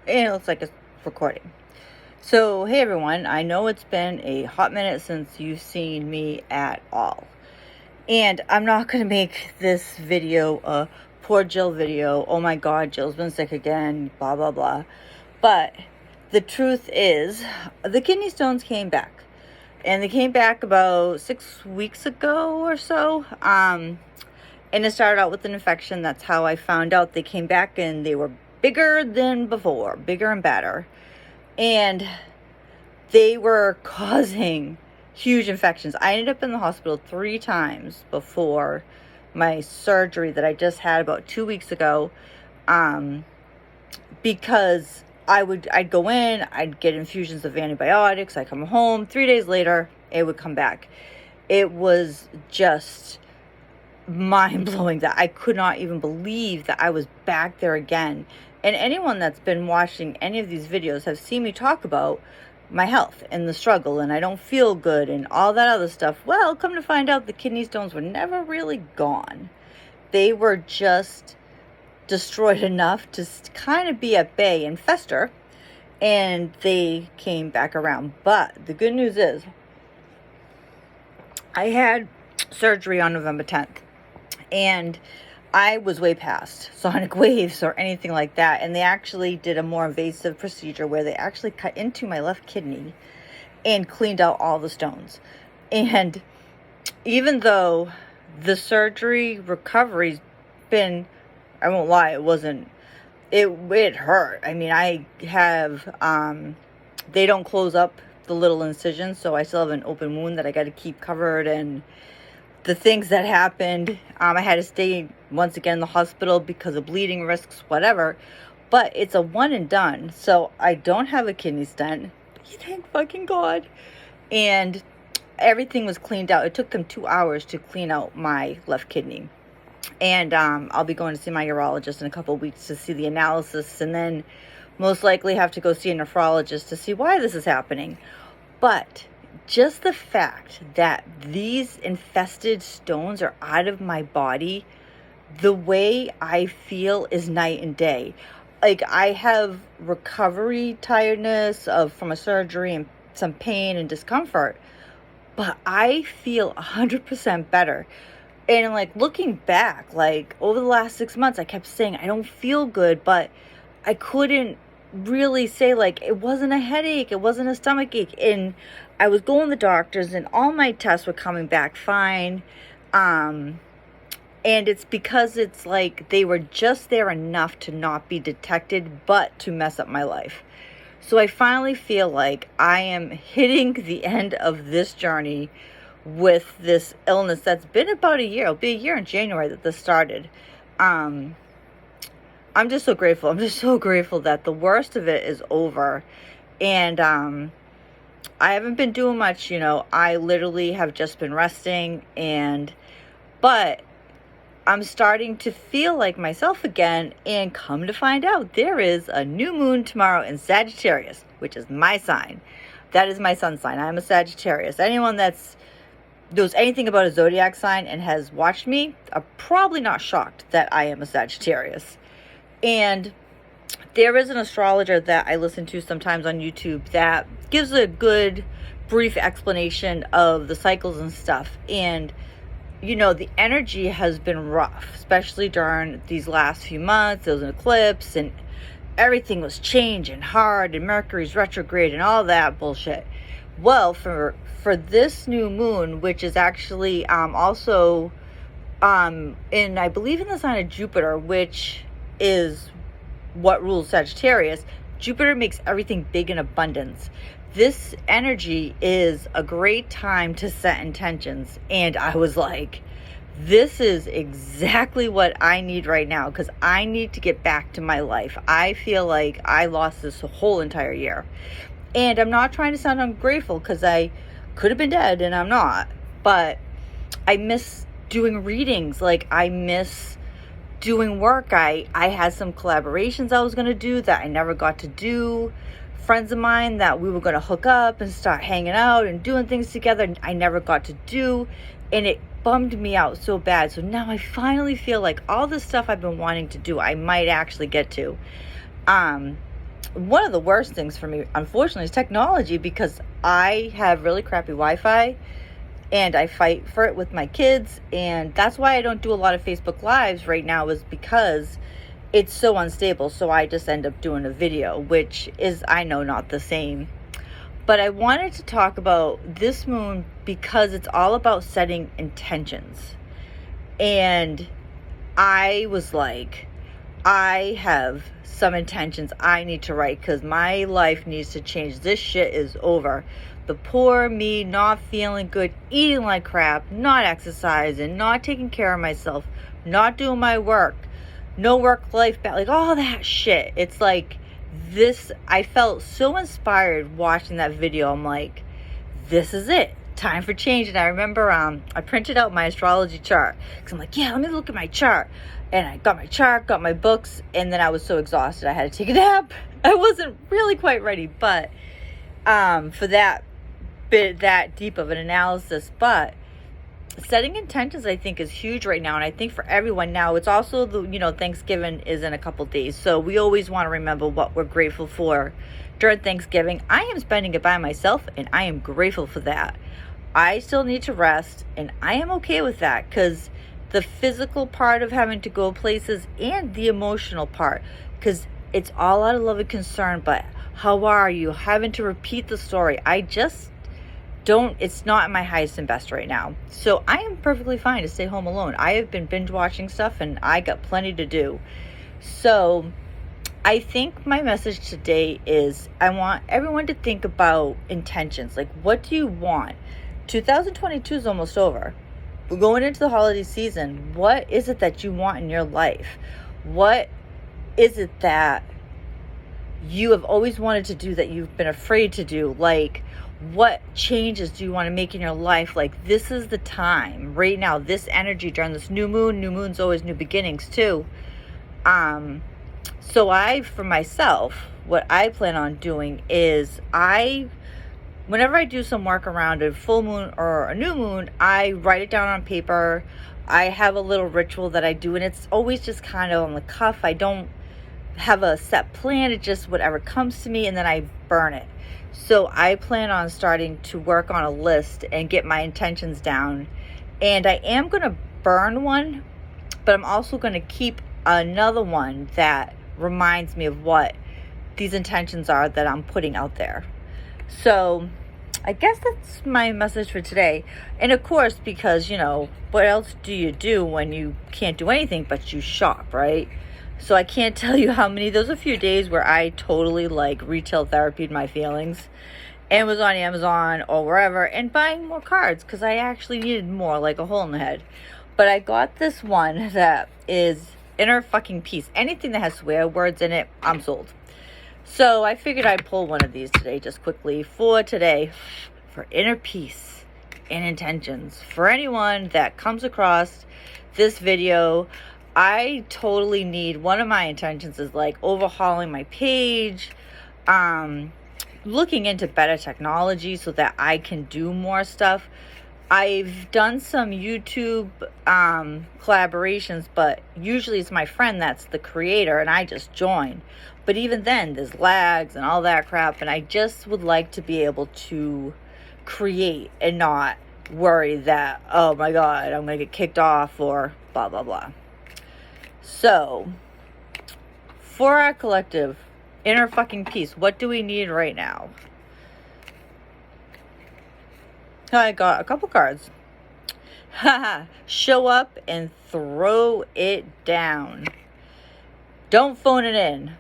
And it looks like it's recording. So, hey everyone, I know it's been a hot minute since you've seen me at all. And I'm not going to make this video a poor Jill video. Oh my god, Jill's been sick again, blah blah blah. But the truth is, the kidney stones came back. And they came back about 6 weeks ago or so. And it started out with an infection. That's how I found out they came back, and they were bigger than before, bigger and badder. And they were causing huge infections. I ended up in the hospital 3 times before my surgery that I just had about 2 weeks ago, because I'd go in, I'd get infusions of antibiotics, I'd come home, 3 days later, it would come back. It was just mind-blowing that I could not even believe that I was back there again. And anyone that's been watching any of these videos have seen me talk about my health and the struggle, and I don't feel good and all that other stuff. Well, come to find out, the kidney stones were never really gone. They were just destroyed enough to kind of be at bay and fester, and they came back around. But the good news is, I had surgery on November 10th, and I was way past sonic waves or anything like that. And they actually did a more invasive procedure where they actually cut into my left kidney and cleaned out all the stones. And even though the surgery recovery's been, I won't lie, it hurt. I mean, I have, they don't close up the little incisions, so I still have an open wound that I got to keep covered. And the things that happened, I had to stay once again in the hospital because of bleeding risks, whatever. But it's a one and done, so I don't have a kidney stent. Thank fucking God. And everything was cleaned out. It took them 2 hours to clean out my left kidney. And I'll be going to see my urologist in a couple of weeks to see the analysis, and then most likely have to go see a nephrologist to see why this is happening. But just the fact that these infested stones are out of my body, the way I feel is night and day. Like, I have recovery tiredness from a surgery and some pain and discomfort, but I feel 100% better. And like, looking back, like over the last 6 months, I kept saying I don't feel good, but I couldn't really say, like, it wasn't a headache, it wasn't a stomach ache. And I was going to the doctors, and all my tests were coming back fine. And it's because it's like they were just there enough to not be detected, but to mess up my life. So I finally feel like I am hitting the end of this journey with this illness that's been about a year. It'll be a year in January that this started. I'm just so grateful. I'm just so grateful that the worst of it is over. And I haven't been doing much, I literally have just been resting, but I'm starting to feel like myself again. And come to find out, there is a new moon tomorrow in Sagittarius, which is my sign. That is my sun sign. I am a Sagittarius. Anyone that's knows anything about a zodiac sign and has watched me are probably not shocked that I am a Sagittarius. And there is an astrologer that I listen to sometimes on YouTube that gives a good brief explanation of the cycles and stuff. And the energy has been rough, especially during these last few months. There was an eclipse and everything was changing hard, and Mercury's retrograde and all that bullshit. Well, for this new moon, which is actually also I believe in the sign of Jupiter, which is what rules Sagittarius, Jupiter makes everything big in abundance. This energy is a great time to set intentions. And I was like, this is exactly what I need right now, because I need to get back to my life. I feel like I lost this whole entire year. And I'm not trying to sound ungrateful, because I could have been dead and I'm not. But I miss doing readings. Like, I miss doing work. I had some collaborations I was going to do that I never got to do. Friends of mine that we were going to hook up and start hanging out and doing things together, I never got to do. And it bummed me out so bad. So now I finally feel like all the stuff I've been wanting to do, I might actually get to. one of the worst things for me, unfortunately, is technology, because I have really crappy Wi-Fi and I fight for it with my kids. And that's why I don't do a lot of Facebook Lives right now, is because it's so unstable. So I just end up doing a video, which is, I know, not the same. But I wanted to talk about this moon because it's all about setting intentions. And I was like, I have some intentions I need to write, because my life needs to change. This shit is over. The poor me, not feeling good, eating like crap, not exercising, not taking care of myself, not doing my work, no work-life balance, like all that shit. It's like this, I felt so inspired watching that video. I'm like, this is it. Time for change. And I remember I printed out my astrology chart, because I'm like, yeah, let me look at my chart. And I got my chart, got my books, and then I was so exhausted I had to take a nap. I wasn't really quite ready, but for that bit, that deep of an analysis. But setting intentions, I think, is huge right now. And I think for everyone now, it's also Thanksgiving is in a couple days. So we always want to remember what we're grateful for during Thanksgiving. I am spending it by myself, and I am grateful for that. I still need to rest, and I am okay with that, because the physical part of having to go places and the emotional part, because it's all out of love and concern. But how are you? Having to repeat the story. I just don't, it's not my highest and best right now. So I am perfectly fine to stay home alone. I have been binge watching stuff, and I got plenty to do. So I think my message today is, I want everyone to think about intentions. Like, what do you want? 2022 is almost over. We're going into the holiday season. What is it that you want in your life? What is it that you have always wanted to do that you've been afraid to do? Like, what changes do you want to make in your life? Like, this is the time right now, this energy during this new moon's always new beginnings too. So for myself, what I plan on doing is, whenever I do some work around a full moon or a new moon, I write it down on paper. I have a little ritual that I do, and it's always just kind of on the cuff. I don't have a set plan. It's just whatever comes to me, and then I burn it. So I plan on starting to work on a list and get my intentions down. And I am going to burn one, but I'm also going to keep another one that reminds me of what these intentions are that I'm putting out there. So I guess that's my message for today. And of course, because, what else do you do when you can't do anything but you shop, right? So I can't tell you how many, there's a few days where I totally retail therapied my feelings and was on Amazon or wherever and buying more cards, because I actually needed more, like a hole in the head. But I got this one that is Inner Fucking Peace. Anything that has swear words in it, I'm sold. So I figured I'd pull one of these today, just quickly for today, for inner peace and intentions. For anyone that comes across this video, I totally need, one of my intentions is overhauling my page, looking into better technology so that I can do more stuff. I've done some YouTube collaborations, but usually it's my friend that's the creator and I just join. But even then, there's lags and all that crap, and I just would like to be able to create and not worry that, oh my God, I'm going to get kicked off or blah, blah, blah. So, for our collective inner fucking peace, what do we need right now? I got a couple cards. Haha, show up and throw it down. Don't phone it in.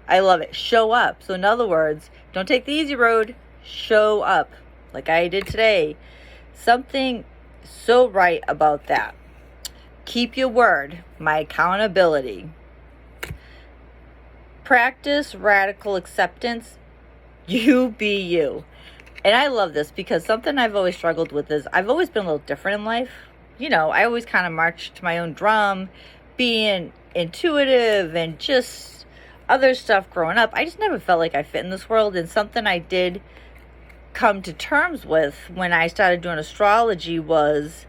I love it. Show up. So in other words, don't take the easy road. Show up like I did today. Something so right about that. Keep your word. My accountability. Practice radical acceptance. You be you. And I love this because something I've always struggled with is I've always been a little different in life. I always kind of marched to my own drum, being intuitive and just other stuff growing up. I just never felt like I fit in this world. And something I did come to terms with when I started doing astrology was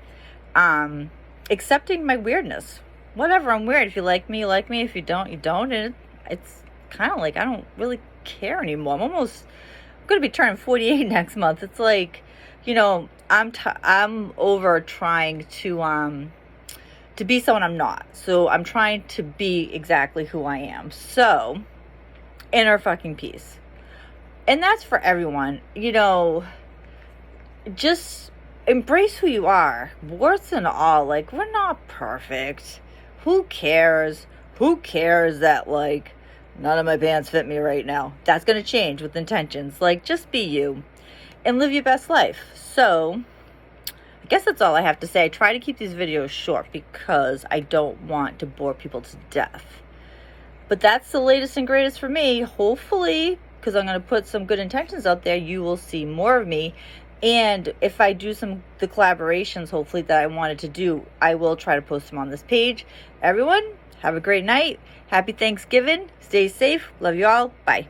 accepting my weirdness. Whatever, I'm weird. If you like me, you like me. If you don't, you don't. And it's kind of like, I don't really care anymore. I'm going to be turning 48 next month. It's like, you know, I'm over trying to be someone I'm not. So I'm trying to be exactly who I am. So, inner fucking peace. And that's for everyone. You know, just embrace who you are. Warts and all. Like, we're not perfect. Who cares? Who cares that, like, none of my pants fit me right now? That's going to change with intentions. Like, just be you and live your best life. So, I guess that's all I have to say. I try to keep these videos short because I don't want to bore people to death. But that's the latest and greatest for me. Hopefully, because I'm going to put some good intentions out there, you will see more of me. And if I do the collaborations, hopefully, that I wanted to do, I will try to post them on this page. Everyone, have a great night. Happy Thanksgiving. Stay safe. Love you all. Bye.